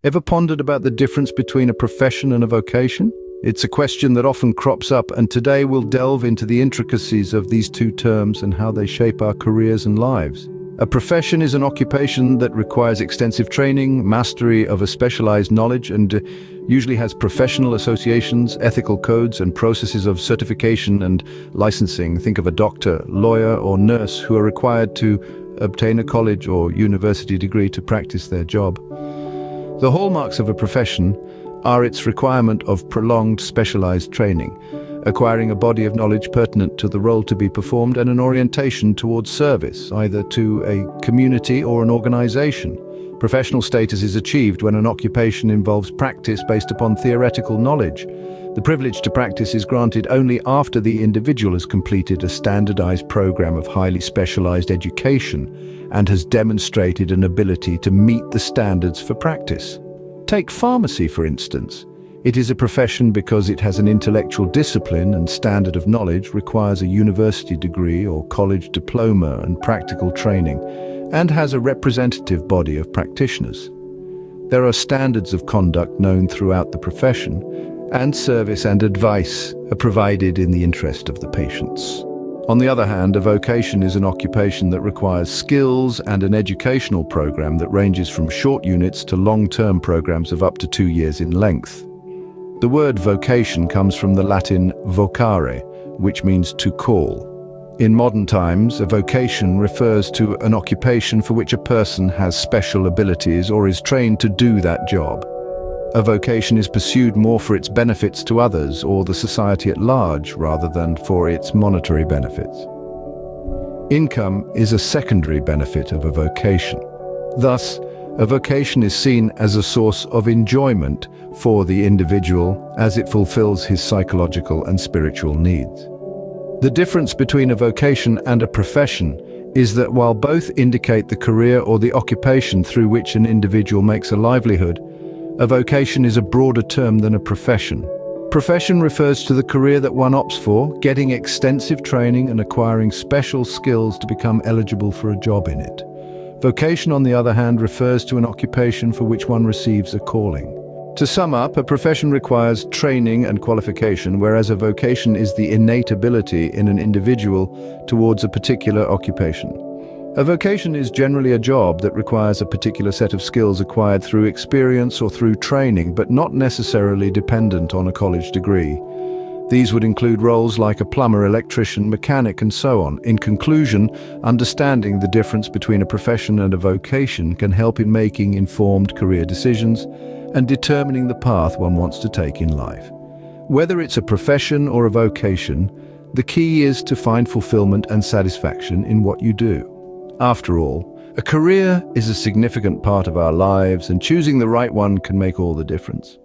Ever pondered about the difference between a profession and a vocation? It's a question that often crops up, and today we'll delve into the intricacies of these two terms and how they shape our careers and lives. A profession is an occupation that requires extensive training, mastery of a specialized knowledge, and usually has professional associations, ethical codes, and processes of certification and licensing. Think of a doctor, lawyer, or nurse who are required to obtain a college or university degree to practice their job. The hallmarks of a profession are its requirement of prolonged specialized training, acquiring a body of knowledge pertinent to the role to be performed, and an orientation towards service, either to a community or an organization. Professional status is achieved when an occupation involves practice based upon theoretical knowledge. The privilege to practice is granted only after the individual has completed a standardized program of highly specialized education and has demonstrated an ability to meet the standards for practice. Take pharmacy, for instance. It is a profession because it has an intellectual discipline and standard of knowledge, requires a university degree or college diploma and practical training, and has a representative body of practitioners. There are standards of conduct known throughout the profession, and service and advice are provided in the interest of the patients. On the other hand, a vocation is an occupation that requires skills and an educational program that ranges from short units to long-term programs of up to 2 years in length. The word vocation comes from the Latin vocare, which means to call. In modern times, a vocation refers to an occupation for which a person has special abilities or is trained to do that job. A vocation is pursued more for its benefits to others or the society at large rather than for its monetary benefits. Income is a secondary benefit of a vocation. Thus, a vocation is seen as a source of enjoyment for the individual as it fulfills his psychological and spiritual needs. The difference between a vocation and a profession is that while both indicate the career or the occupation through which an individual makes a livelihood, a vocation is a broader term than a profession. Profession refers to the career that one opts for, getting extensive training and acquiring special skills to become eligible for a job in it. Vocation, on the other hand, refers to an occupation for which one receives a calling. To sum up, a profession requires training and qualification, whereas a vocation is the innate ability in an individual towards a particular occupation. A vocation is generally a job that requires a particular set of skills acquired through experience or through training, but not necessarily dependent on a college degree. These would include roles like a plumber, electrician, mechanic, and so on. In conclusion, understanding the difference between a profession and a vocation can help in making informed career decisions and determining the path one wants to take in life. Whether it's a profession or a vocation, the key is to find fulfillment and satisfaction in what you do. After all, a career is a significant part of our lives, and choosing the right one can make all the difference.